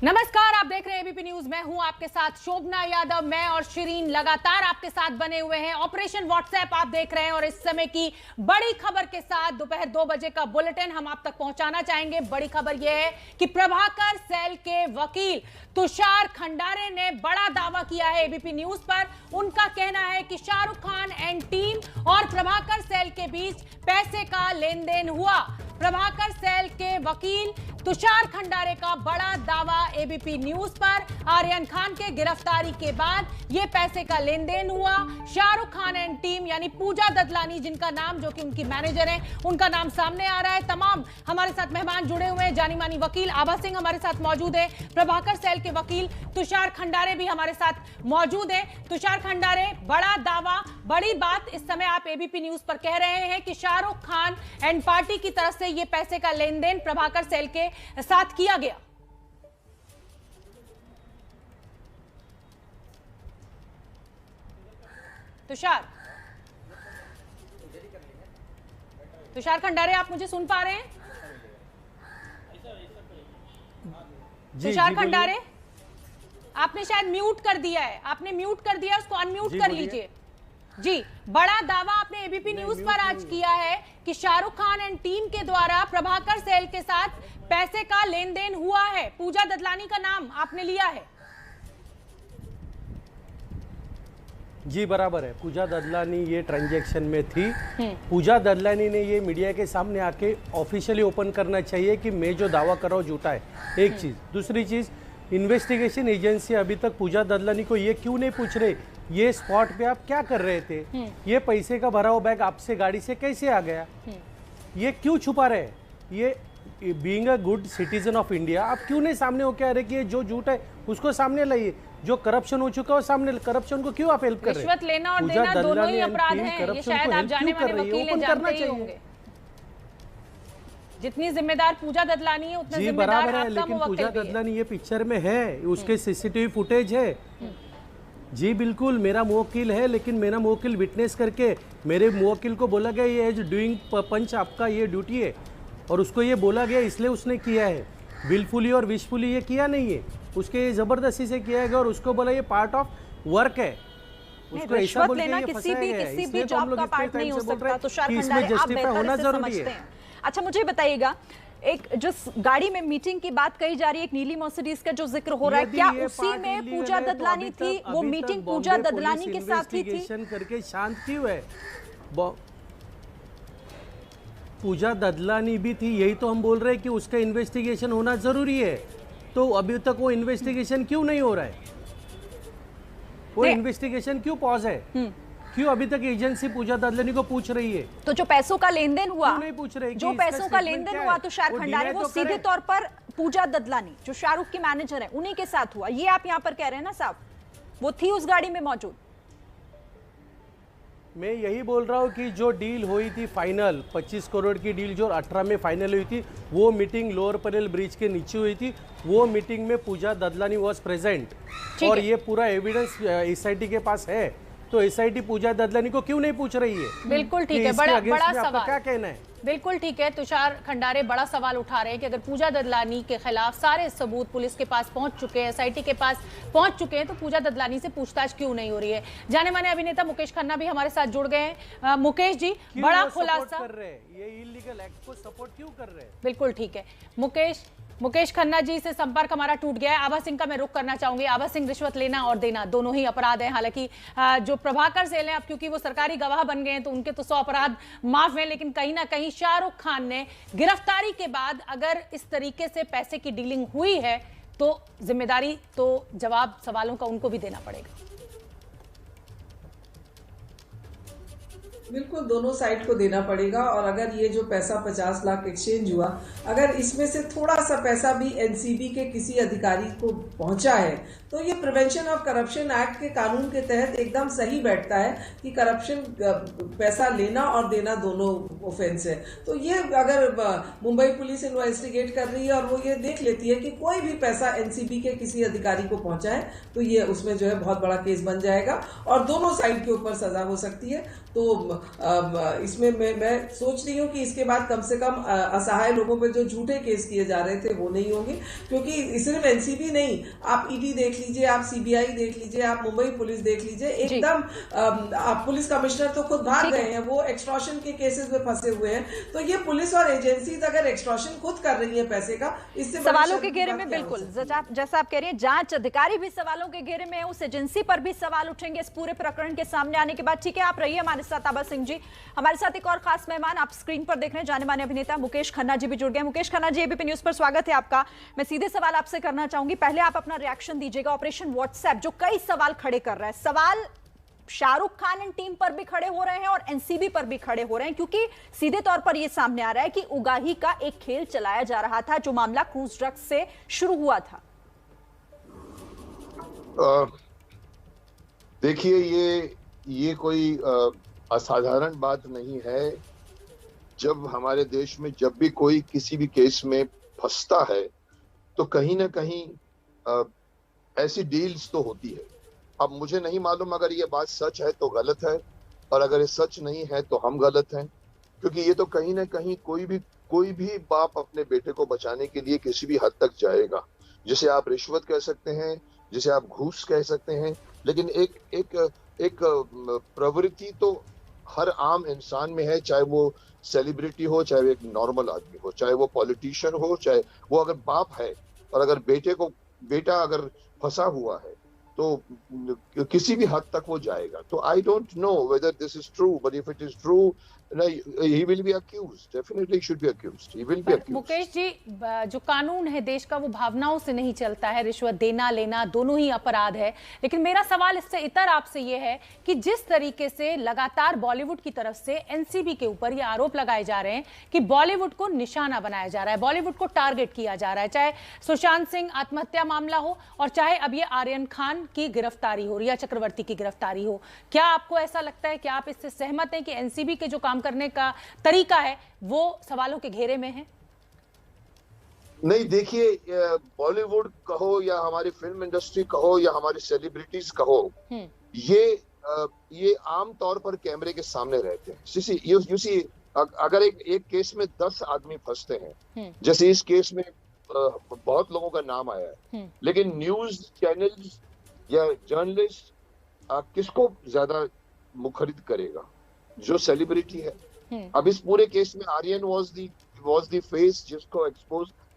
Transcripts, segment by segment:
नमस्कार, आप देख रहे हैं एबीपी न्यूज। मैं हूं आपके साथ शोभना यादव। मैं और शिरीन लगातार आपके साथ बने हुए हैं। ऑपरेशन व्हाट्सएप आप देख रहे हैं और इस समय की बड़ी खबर के साथ दोपहर 2 बजे का बुलेटिन हम आप तक पहुंचाना चाहेंगे। बड़ी खबर यह है कि प्रभाकर सैल के वकील तुषार खंडारे ने बड़ा दावा किया है एबीपी न्यूज पर। उनका कहना है कि शाहरुख खान एंड टीम और प्रभाकर सैल के बीच पैसे का लेन देन हुआ। प्रभाकर सैल के वकील तुषार खंडारे का बड़ा दावा एबीपी न्यूज पर। आर्यन खान के गिरफ्तारी के बाद यह पैसे का लेन देन हुआ। शाहरुख खान एंड टीम यानी पूजा ददलानी, जिनका नाम, जो कि उनकी मैनेजर है, उनका नाम सामने आ रहा है। तमाम हमारे साथ मेहमान जुड़े हुए हैं। जानी मानी वकील आभा सिंह हमारे साथ मौजूद है। प्रभाकर सैल के वकील तुषार खंडारे भी हमारे साथ मौजूद है। तुषार खंडारे, बड़ा दावा, बड़ी बात इस समय आप एबीपी न्यूज पर कह रहे हैं कि शाहरुख खान एंड पार्टी की तरफ से यह पैसे का लेन देन प्रभाकर सैल के साथ किया गया। तुषार खंडारे, आप मुझे सुन पा रहे हैं? तुषार खंडारे, आपने शायद म्यूट कर दिया है। आपने म्यूट कर दिया, उसको अनम्यूट कर लीजिए। जी, बड़ा दावा आपने एबीपी न्यूज पर आज किया है कि शाहरुख खान एंड टीम के द्वारा प्रभाकर सैल के साथ पैसे का लेन देन हुआ है। पूजा ददलानी का नाम आपने लिया है। जी बराबर है, पूजा ददलानी ये ट्रांजैक्शन में थी। पूजा ददलानी ने ये मीडिया के सामने आके ऑफिशियली ओपन करना चाहिए कि मैं जो दावा कर रहा हूँ झूठा है। एक चीज। दूसरी चीज, इन्वेस्टिगेशन एजेंसी अभी तक पूजा ददलानी को ये क्यों नहीं पूछ रहे, ये स्पॉट पे आप क्या कर रहे थे, ये पैसे का भरा हुआ बैग आपसे गाड़ी से कैसे आ गया, ये क्यों छुपा रहे हैं? ये being a good citizen of India आप क्यों नहीं सामने होकर आ रहे कि ये जो झूठ है उसको सामने लाइए, जो करप्शन हो चुका है सामने, करप्शन को क्यों आप हेल्प कर रहे हैं? रिश्वत लेना और देना दोनों ही अपराध हैं। ये शायद आप जाने माने वकील हैं, जानते ही होंगे। जितनी जिम्मेदार पूजा ददलानी है उतना जिम्मेदार आपका मुवक्किल भी है। लेकिन पूजा ददलानी ये पिक्चर में है, उसके सीसीटीवी फुटेज है। जी बिल्कुल, मेरा मुवक्किल है, लेकिन मेरा मुवक्किल विटनेस करके मेरे मुवक्किल को बोला गया ये एज डूइंग पंच आपका ये ड्यूटी है, और उसको ये बोला गया इसलिए उसने किया है। विलफुली और विशफुली ये किया नहीं है, उसके जबरदस्ती से किया गया और उसको बोला ये पार्ट ऑफ वर्क है। उसको ऐसा बोल के ये फंसाया गया है, इसलिए तो हम लोग इस टाइम से बोल रहे हैं कि इसमें जस्टिफाई होना जरूरी है। अच्छा, मुझे बताइएगा, एक जो गाड़ी में मीटिंग की बात कही जा रही है, एक नीली मर्सिडीज का जो जिक्र हो रहा है, क्या उसी में पूजा ददलानी थी? वो मीटिंग पूजा ददलानी के साथ ही थी? करके शांत क्यों है? पूजा ददलानी भी थी, यही तो हम बोल रहे हैं कि उसका इन्वेस्टिगेशन होना जरूरी है। तो अभी तक वो इन्वेस्टिगेशन क्यों नहीं हो रहा है? वो इन्वेस्टिगेशन क्यों पॉज है? क्यों अभी तक एजेंसी पूजा ददलानी को पूछ रही है? तो जो पैसों का लेन देन हुआ, नहीं पूछ रहे, जो पैसों का लेन देन हुआ तुषार खंडारे, वो सीधे तौर पर पूजा ददलानी जो शाहरुख की मैनेजर है उन्हीं के साथ हुआ, ये आप यहाँ पर कह रहे हैं ना साहब? वो थी उस गाड़ी में मौजूद। मैं यही बोल रहा हूँ कि जो डील हुई थी फाइनल 25 करोड़ की डील जो 18 में फाइनल हुई थी, वो मीटिंग लोअर परेल ब्रिज के नीचे हुई थी। वो मीटिंग में पूजा ददलानी वॉज प्रेजेंट और ये पूरा एविडेंस एसआईटी के पास है। तो एसआईटी पूजा ददलानी को क्यों नहीं पूछ रही है? बिल्कुल ठीक है, बड़ा सवाल, क्या कहना है? बिल्कुल ठीक है। तुषार खंडारे बड़ा सवाल उठा रहे हैं कि अगर पूजा ददलानी के खिलाफ सारे सबूत पुलिस के पास पहुंच चुके हैं, एसआईटी के पास पहुंच चुके हैं, तो पूजा ददलानी से पूछताछ क्यों नहीं हो रही है? जाने माने अभिनेता मुकेश खन्ना भी हमारे साथ जुड़ गए हैं। मुकेश जी, बड़ा खुलासा कर रहे हैं, ये इलीगल एक्ट को सपोर्ट क्यों कर रहे हैं? बिल्कुल ठीक है। मुकेश खन्ना जी से संपर्क हमारा टूट गया है। आभा सिंह का मैं रुख करना चाहूंगी। आभा सिंह, रिश्वत लेना और देना दोनों ही अपराध हैं। हालांकि जो प्रभाकर सैल हैं, अब क्योंकि वो सरकारी गवाह बन गए हैं तो उनके तो 100 अपराध माफ हैं, लेकिन कहीं ना कहीं शाहरुख खान ने गिरफ्तारी के बाद अगर इस तरीके से पैसे की डीलिंग हुई है तो जिम्मेदारी, तो जवाब सवालों का उनको भी देना पड़ेगा। बिल्कुल, दोनों साइड को देना पड़ेगा। और अगर ये जो पैसा 50 लाख एक्सचेंज हुआ, अगर इसमें से थोड़ा सा पैसा भी एनसीबी के किसी अधिकारी को पहुंचा है तो ये प्रिवेंशन ऑफ करप्शन एक्ट के कानून के तहत एकदम सही बैठता है कि करप्शन, पैसा लेना और देना दोनों ऑफेंस है। तो ये अगर मुंबई पुलिस इन्वेस्टिगेट कर रही है और वो ये देख लेती है कि कोई भी पैसा एनसीबी के किसी अधिकारी को पहुंचा है, तो ये उसमें जो है बहुत बड़ा केस बन जाएगा और दोनों साइड के ऊपर सजा हो सकती है। तो इसमें मैं सोच रही हूँ कि इसके बाद कम से कम असहाय लोगों पे जो झूठे केस किए जा रहे थे वो नहीं होंगे, क्योंकि सिर्फ एनसीबी नहीं, आप ईडी देख लीजिए, आप सीबीआई देख लीजिए, आप मुंबई पुलिस देख लीजिए, एकदम पुलिस कमिश्नर तो खुद भाग गए हैं, वो एक्सटॉर्शन के केसेस में फंसे हुए हैं। तो ये पुलिस और एजेंसीज अगर एक्सटॉर्शन खुद कर रही है पैसे का, इससे सवालों के घेरे में, बिल्कुल जैसा आप कह रही हैं, जांच अधिकारी भी सवालों के घेरे में है, उस एजेंसी पर भी सवाल उठेंगे इस पूरे प्रकरण के सामने आने के बाद। ठीक है, आप रहिए हमारे साथ आबा सिंह जी। हमारे साथ एक और खास मेहमान आप स्क्रीन पर देख रहे हैं, जाने माने अभिनेता मुकेश खन्ना जी भी जुड़ गए। मुकेश खन्ना जी, एबीपी न्यूज पर स्वागत है आपका। मैं सीधे सवाल आपसे करना चाहूंगी, पहले आप अपना रिएक्शन दीजिएगा ऑपरेशन व्हाट्सएप जो कई सवाल खड़े कर रहा है। सवाल शाहरुख खान एंड टीम पर भी खड़े हो रहे हैं और एनसीबी पर भी खड़े हो रहे हैं, क्योंकि सीधे तौर पर यह सामने आ रहा है कि उगाही का एक खेल चलाया जा रहा था, जो मामला क्रूज ड्रग्स से शुरू हुआ था। देखिए, ये कोई असाधारण बात नहीं है। जब हमारे देश में जब भी कोई किसी भी केस में फंसता है तो कहीं ना कहीं ऐसी डील्स तो होती है। अब मुझे नहीं मालूम अगर ये बात सच है तो गलत है, और अगर ये सच नहीं है तो हम गलत हैं, क्योंकि ये तो कहीं ना कहीं कोई भी बाप अपने बेटे को बचाने के लिए किसी भी हद तक जाएगा, जिसे आप रिश्वत कह सकते हैं, जिसे आप घूस कह सकते हैं, लेकिन एक प्रवृत्ति तो हर आम इंसान में है, चाहे वो सेलिब्रिटी हो, चाहे वो एक नॉर्मल आदमी हो, चाहे वो पॉलिटिशियन हो, चाहे वो अगर बाप है और अगर बेटा अगर फंसा हुआ है तो किसी भी हद तक वो जाएगा। तो I don't know whether this is true, but if it is true, he will be accused, definitely he should be accused, he will be accused। Mukesh ji, जो कानून है देश का वो भावनाओं से नहीं चलता है, रिश्वत देना लेना दोनों ही अपराध है। लेकिन मेरा सवाल इससे इतर आपसे ये है कि जिस तरीके से लगातार बॉलीवुड की तरफ से एनसीबी के ऊपर ये आरोप लगाए जा रहे हैं कि बॉलीवुड को निशाना बनाया जा रहा है, बॉलीवुड को टारगेट किया जा रहा है, चाहे सुशांत सिंह आत्महत्या मामला हो और चाहे अब ये आर्यन खान की गिरफ्तारी हो, रिया चक्रवर्ती की गिरफ्तारी हो, क्या आपको ऐसा लगता है कि आप इससे सहमत हैं कि एनसीबी के जो काम करने का तरीका है वो सवालों के घेरे में है? नहीं, देखिए, बॉलीवुड कहो या हमारी फिल्म इंडस्ट्री कहो या हमारी सेलिब्रिटीज कहो, ये आम तौर पर कैमरे के सामने रहते हैं। यू सी, अगर एक केस में 10 आदमी फंसते हैं, जैसे इस केस में बहुत लोगों का नाम आया है, लेकिन न्यूज चैनल्स या जर्नलिस्ट किसको ज्यादा मुखरित करेगा? जो सेलिब्रिटी है। अब इस पूरे केस में आर्यन वाज द फेस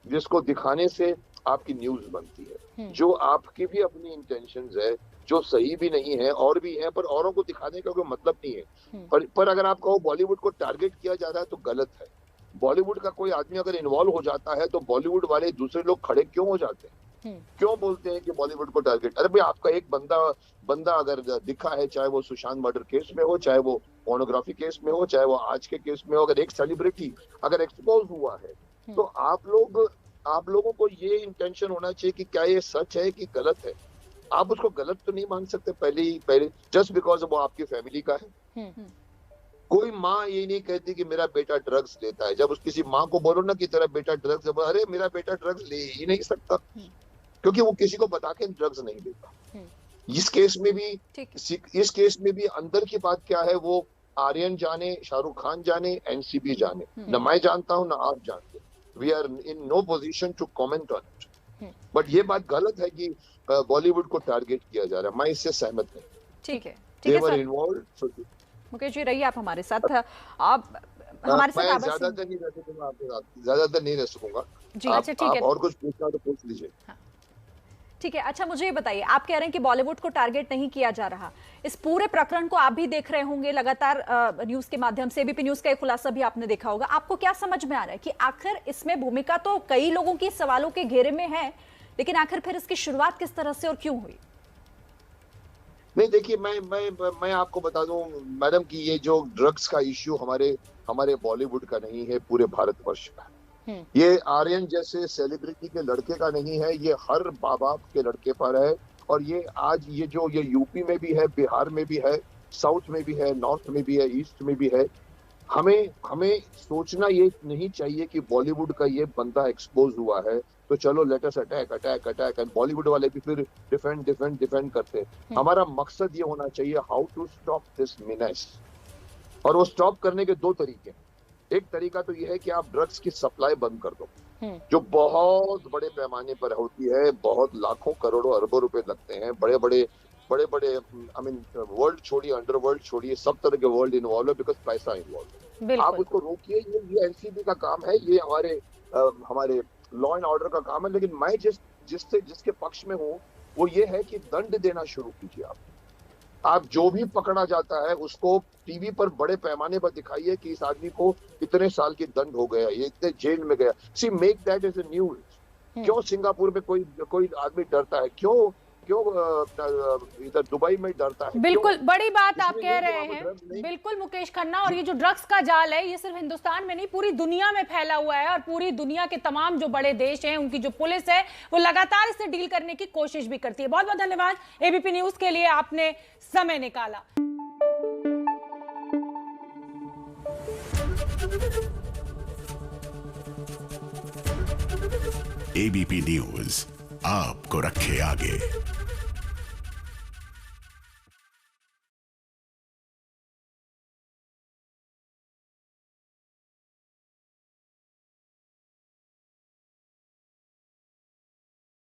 जिसको दिखाने से आपकी न्यूज बनती है, जो आपकी भी अपनी इंटेंशंस है, जो सही भी नहीं है और भी है, पर औरों को दिखाने का कोई मतलब नहीं है। पर अगर आप कहो बॉलीवुड को टारगेट किया जा रहा है तो गलत है। बॉलीवुड का कोई आदमी अगर इन्वॉल्व हो जाता है तो बॉलीवुड वाले दूसरे लोग खड़े क्यों हो जाते हैं? क्यों बोलते हैं कि बॉलीवुड को टारगेट? अरे भाई, आपका एक बंदा अगर दिखा है, चाहे वो सुशांत मर्डर केस में हो, चाहे वो पोर्नोग्राफी केस में हो, चाहे वो आज के केस में हो, अगर एक सेलिब्रिटी अगर एक्सपोज हुआ है तो आप लोगों को ये इंटेंशन होना चाहिए कि क्या ये सच है कि गलत है। आप उसको गलत तो नहीं मान सकते पहले जस्ट बिकॉज वो आपकी फैमिली का है। कोई माँ ये नहीं कहती कि मेरा बेटा ड्रग्स लेता है। जब उस किसी माँ को बोलो ना कि तेरा बेटा ड्रग्स, अरे मेरा बेटा ड्रग्स ले ही नहीं सकता, क्योंकि वो किसी को बता के ड्रग्स नहीं लेता। इस केस में भी अंदर की बात क्या है वो आर्यन जाने, शाहरुख खान जाने, एनसीबी जाने, न मैं जानता हूं ना आप जानते। We are in no position to comment on it, but ये बात गलत है कि बॉलीवुड को टारगेट किया जा रहा है। मैं इससे सहमत नहीं। ठीक है सर। मुकेश जी, रहिए आप हमारे साथ। आप हमारे साथ ज्यादातर नहीं रह सकूंगा जी। अच्छा, ठीक है, और कुछ पूछना तो पूछ लीजिए। ठीक है। अच्छा, मुझे ये बताइए, आप कह रहे हैं कि बॉलीवुड को टारगेट नहीं किया जा रहा। इस पूरे प्रकरण को आप भी देख रहे होंगे लगातार न्यूज के माध्यम से, एबीपी न्यूज का एक खुलासा भी आपने देखा होगा। आपको क्या समझ में आ रहा है कि आखिर इसमें भूमिका तो कई लोगों की सवालों के घेरे में है, लेकिन आखिर फिर इसकी शुरुआत किस तरह से और क्यों हुई? नहीं, देखिए, मैं आपको बता दूं मैडम कि ये जो ड्रग्स का इश्यू हमारे बॉलीवुड का नहीं है, पूरे भारतवर्ष का है। ये आर्यन जैसे सेलिब्रिटी के लड़के का नहीं है, ये हर बाप के लड़के पर है। और ये आज ये यूपी में भी है, बिहार में भी है, साउथ में भी है, नॉर्थ में भी है, ईस्ट में भी है। हमें सोचना ये नहीं चाहिए कि बॉलीवुड का ये बंदा एक्सपोज हुआ है तो चलो let us attack and Bollywood वाले भी फिर डिफेंड करते हैं। हमारा मकसद ये होना चाहिए how to stop this menace. और वो स्टॉप करने के दो तरीके हैं। एक तरीका तो ये है कि आप ड्रग्स की सप्लाई बंद कर दो, जो बहुत बड़े पैमाने पर होती है, बहुत लाखों करोड़ों अरबों रुपए लगते हैं, बड़े बड़े आई मीन वर्ल्ड छोड़िए, अंडरवर्ल्ड छोड़िए, सब तरह के वर्ल्ड इन्वॉल्व है, बिकॉज पैसा इन्वॉल्व है। आप उसको रोकिए, ये एनसीबी का काम है, ये हमारे लॉ एंड ऑर्डर का काम है। लेकिन मैं जिसके पक्ष में हूँ वो ये है कि दंड देना शुरू कीजिए। आप जो भी पकड़ा जाता है उसको टीवी पर बड़े पैमाने पर दिखाइए कि इस आदमी को इतने साल की दंड हो गया, ये इतने जेल में गया। See make that as a news. क्यों सिंगापुर में कोई आदमी डरता है, क्यों इधर दुबई में डरता है? बिल्कुल बड़ी बात आप कह रहे हैं, बिल्कुल मुकेश खन्ना। और ये जो ड्रग्स का जाल है ये सिर्फ हिंदुस्तान में नहीं, पूरी दुनिया में फैला हुआ है, और पूरी दुनिया के तमाम जो बड़े देश हैं उनकी जो पुलिस है वो लगातार इससे डील करने की कोशिश भी करती है। बहुत बहुत धन्यवाद एबीपी न्यूज के लिए, आपने समय निकाला। एबीपी न्यूज आपको रखे आगे।